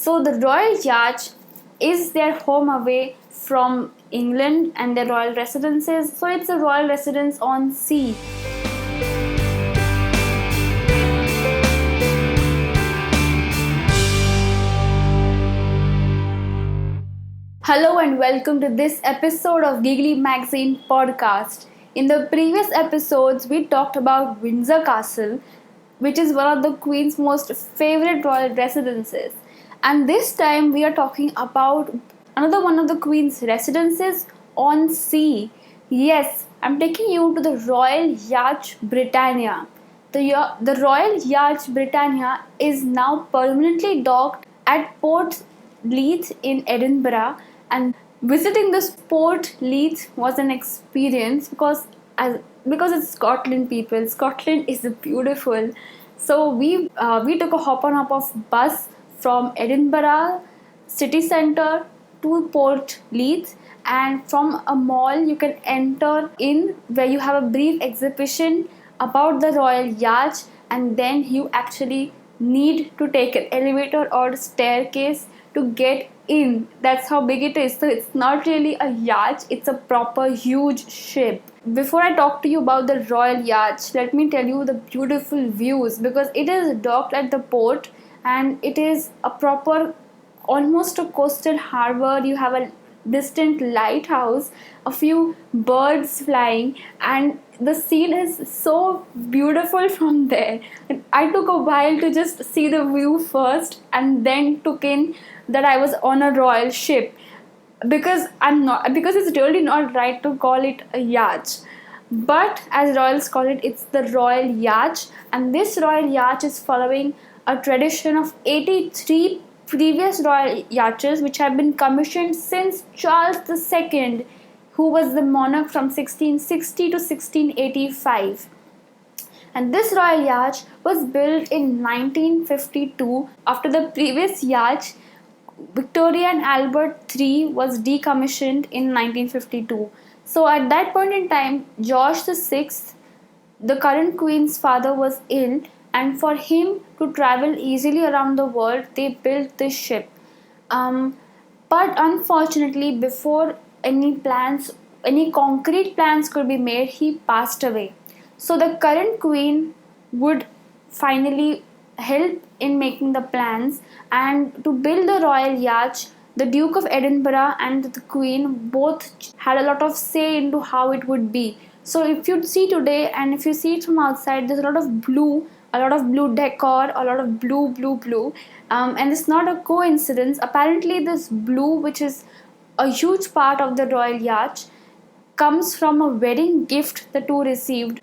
So the Royal Yacht is their home away from England and their royal residences. So it's a royal residence on sea. Hello and welcome to this episode of GiGlee magazine podcast. In the previous episodes, we talked about Windsor Castle, which is one of the Queen's most favorite royal residences. And this time we are talking about another one of the Queen's residences on sea. Yes, I'm taking you to the Royal Yacht Britannia. The Royal Yacht Britannia is now permanently docked at Port Leith in Edinburgh, and visiting this Port Leith was an experience because it's Scotland, people. Scotland is beautiful. So we took a hop of bus from Edinburgh city centre to Port Leith, and from a mall you can enter in where you have a brief exhibition about the Royal Yacht, and then you actually need to take an elevator or staircase to get in. That's how big it is. So it's not really a yacht, it's a proper huge ship. Before I talk to you about the Royal Yacht, let me tell you the beautiful views, because it is docked at the port and it is a proper, almost a coastal harbor. You have a distant lighthouse, a few birds flying, and the scene is so beautiful from there. I took a while to just see the view first and then took in that I was on a royal ship, because it's really not right to call it a yacht. But as royals call it, it's the Royal Yacht, and this Royal Yacht is following a tradition of 83 previous royal yachts which have been commissioned since Charles II, who was the monarch from 1660 to 1685. And this Royal Yacht was built in 1952 after the previous yacht, Victoria and Albert III, was decommissioned in 1952. So at that point in time, George VI, the current Queen's father, was ill, and for him to travel easily around the world, they built this ship. But unfortunately, before any concrete plans could be made, he passed away. So the current Queen would finally help in making the plans, and to build the Royal Yacht, the Duke of Edinburgh and the Queen both had a lot of say into how it would be. So if you see today, and if you see it from outside, there's a lot of blue decor, a lot of blue, and it's not a coincidence. Apparently this blue, which is a huge part of the Royal Yacht, comes from a wedding gift the two received.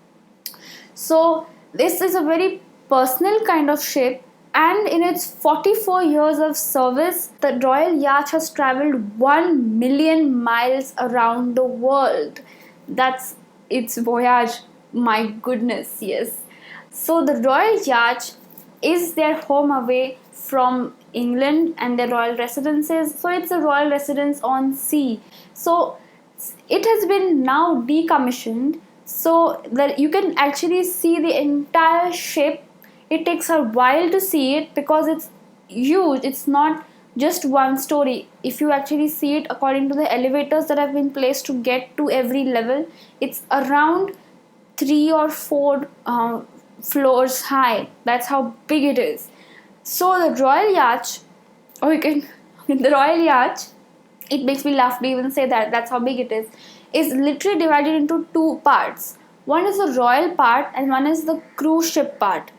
So this is a very personal kind of ship, and in its 44 years of service, the Royal Yacht has travelled 1 million miles around the world. That's its voyage. My goodness, yes. So the Royal Yacht is their home away from England and their royal residences. So it's a royal residence on sea. So it has been now decommissioned, so that you can actually see the entire ship. It takes a while to see it because it's huge. It's not just one story. If you actually see it according to the elevators that have been placed to get to every level, it's around 3 or 4 floors high. That's how big it is. So the Royal Yacht, the Royal Yacht, it makes me laugh to even say that, that's how big it is literally divided into two parts. One is the royal part and one is the cruise ship part.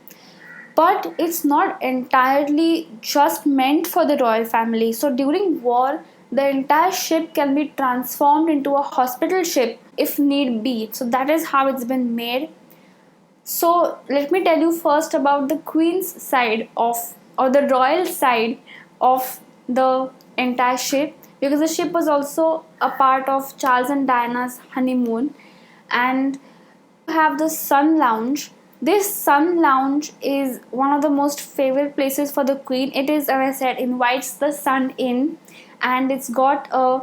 But it's not entirely just meant for the royal family. So during war, the entire ship can be transformed into a hospital ship if need be. So that is how it's been made. So let me tell you first about the Queen's side or the royal side of the entire ship, because the ship was also a part of Charles and Diana's honeymoon. And you have the Sun Lounge. This Sun Lounge is one of the most favorite places for the Queen. It is, as I said, invites the sun in, and it's got a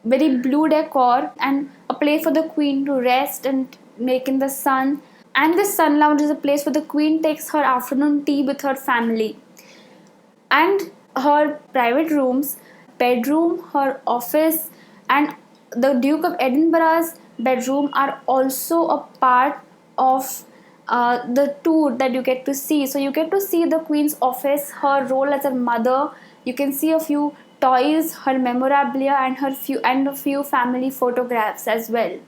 very blue decor and a place for the Queen to rest and make in the sun. And this Sun Lounge is a place where the Queen takes her afternoon tea with her family. And her private rooms, bedroom, her office, and the Duke of Edinburgh's bedroom are also a part of the tour that you get to see. So you get to see the Queen's office, her role as a mother. You can see a few toys, her memorabilia, and a few family photographs as well.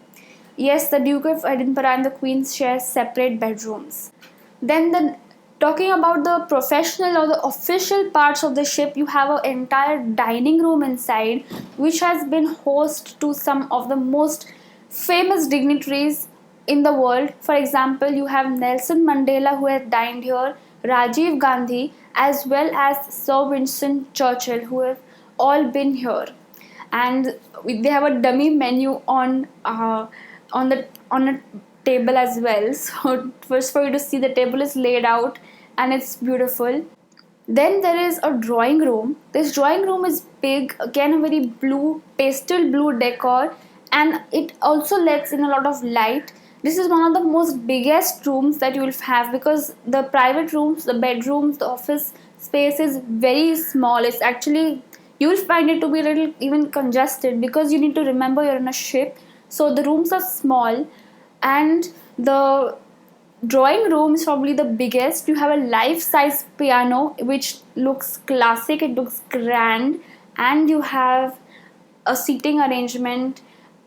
Yes, the Duke of Edinburgh and the Queen share separate bedrooms. Then the talking about the professional or the official parts of the ship, you have an entire dining room inside, which has been host to some of the most famous dignitaries in the world. For example, you have Nelson Mandela who has dined here, Rajiv Gandhi, as well as Sir Winston Churchill, who have all been here. And they have a dummy menu on a table as well. So first, for you to see, the table is laid out and it's beautiful. Then there is a drawing room. This drawing room is big, again a very blue, pastel blue decor, and it also lets in a lot of light. This is one of the most biggest rooms that you will have, because the private rooms, the bedrooms, the office space is very small. It's actually, you will find it to be a little even congested, because you need to remember you're in a ship. So the rooms are small, and the drawing room is probably the biggest. You have a life-size piano which looks classic, it looks grand, and you have a seating arrangement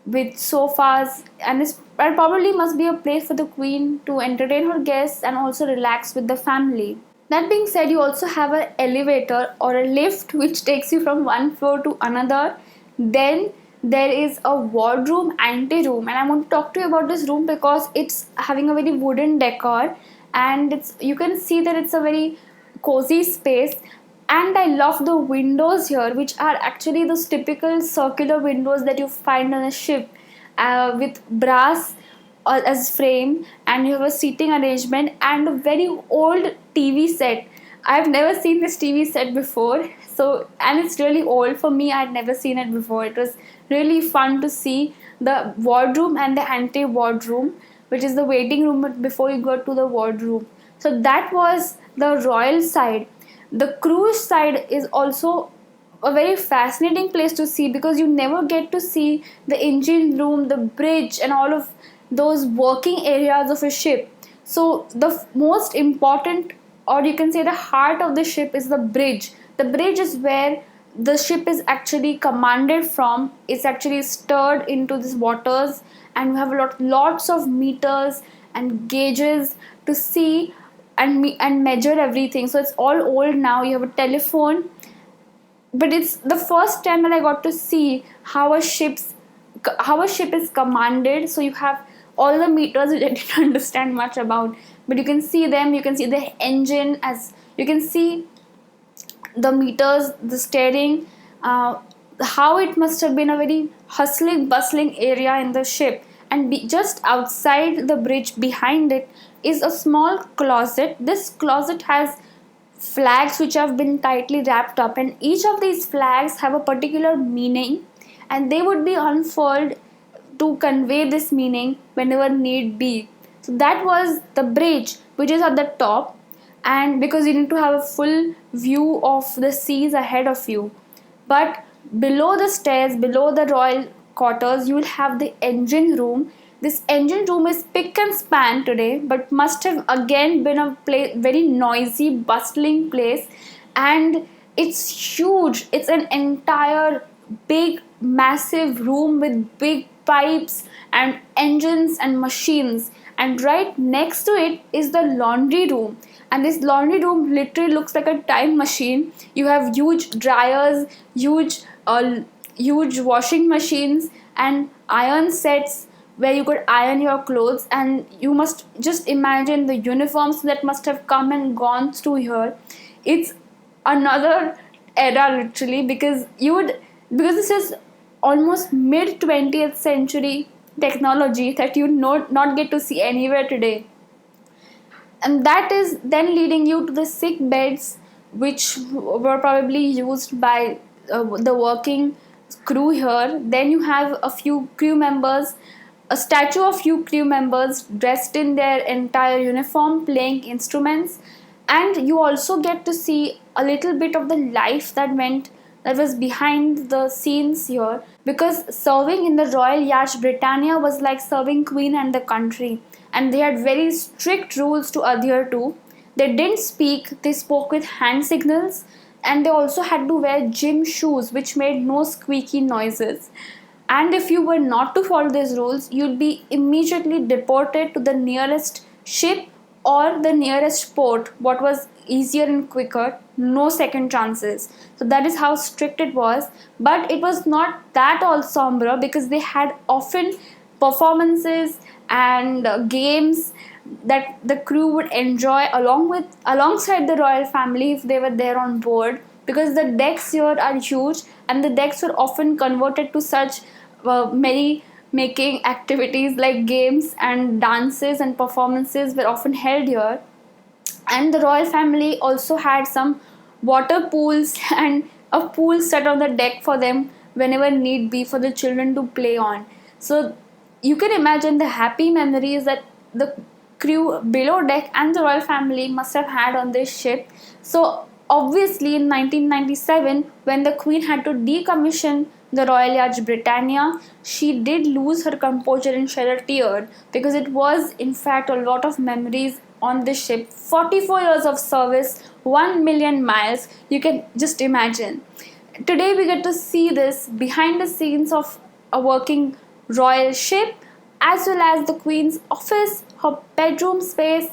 with sofas, and it probably must be a place for the Queen to entertain her guests and also relax with the family. That being said, you also have an elevator or a lift which takes you from one floor to another. Then there is a wardroom ante-room, and I want to talk to you about this room because it's having a very wooden decor, and you can see that it's a very cozy space. And I love the windows here, which are actually those typical circular windows that you find on a ship, with brass as frame, and you have a seating arrangement and a very old TV set. I've never seen this TV set before, so, and it's really old for me. I'd never seen it before. It was really fun to see the wardroom and the ante wardroom, which is the waiting room before you go to the wardroom. So that was the royal side. The cruise side is also a very fascinating place to see, because you never get to see the engine room, the bridge, and all of those working areas of a ship. So the most important, or you can say the heart of the ship, is the bridge. The bridge is where the ship is actually commanded from. It's actually stirred into these waters, and you have lots of meters and gauges to see and measure everything. So it's all old now. You have a telephone, but it's the first time that I got to see how a ship is commanded. So you have all the meters which I didn't understand much about, but you can see them. You can see the engine, as you can see the meters, the steering, how it must have been a very hustling, bustling area in the ship. And just outside the bridge, behind it, is a small closet. This closet has flags which have been tightly wrapped up, and each of these flags have a particular meaning, and they would be unfurled to convey this meaning whenever need be. So that was the bridge, which is at the top, and because you need to have a full view of the seas ahead of you. But below the stairs, below the royal quarters, you will have the engine room. This engine room is pick and span today, but must have again been a very noisy, bustling place, and it's huge. It's an entire big, massive room with big pipes and engines and machines. And right next to it is the laundry room, and this laundry room literally looks like a time machine. You have huge dryers, huge washing machines, and iron sets where you could iron your clothes. And you must just imagine the uniforms that must have come and gone through here. It's another era literally, because this is almost mid 20th century technology that you not get to see anywhere today. And that is then leading you to the sick beds, which were probably used by the working crew here. Then you have a few crew members, a statue of few crew members dressed in their entire uniform playing instruments. And you also get to see a little bit of the life that was behind the scenes here, because serving in the Royal Yacht Britannia was like serving Queen and the country, and they had very strict rules to adhere to. They didn't speak, they spoke with hand signals, and they also had to wear gym shoes which made no squeaky noises. And if you were not to follow these rules, you'd be immediately deported to the nearest ship or the nearest port, what was easier and quicker, no second chances. So that is how strict it was. But it was not that all somber, because they had often performances and games that the crew would enjoy alongside the royal family if they were there on board, because the decks here are huge, and the decks were often converted to such merry making activities, like games and dances and performances were often held here. And the royal family also had some water pools and a pool set on the deck for them whenever need be, for the children to play on. So you can imagine the happy memories that the crew below deck and the royal family must have had on this ship. So obviously in 1997, when the queen had to decommission the Royal Yacht Britannia, she did lose her composure and shed a tear, because it was in fact a lot of memories on this ship. 44 years of service, 1 million miles, you can just imagine. Today we get to see this behind the scenes of a working royal ship, as well as the queen's office, her bedroom space,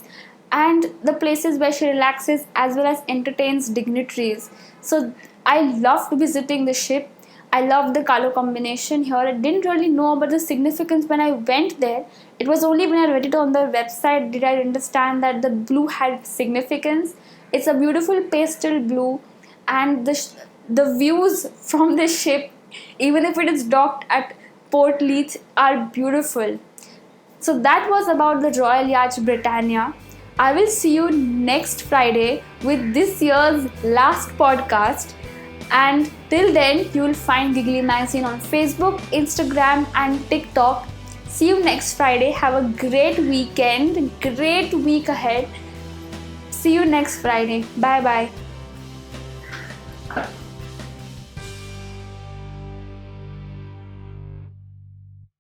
and the places where she relaxes as well as entertains dignitaries. So I loved visiting the ship. I loved the color combination here. I didn't really know about the significance when I went there. It was only when I read it on their website did I understand that the blue had significance. It's a beautiful pastel blue, and the views from the ship, even if it is docked at Port Leith, are beautiful. So that was about the Royal Yacht Britannia. I will see you next Friday with this year's last podcast. And till then, you will find GiGlee Magazine on Facebook, Instagram, and TikTok. See you next Friday. Have a great weekend, great week ahead. See you next Friday. Bye bye.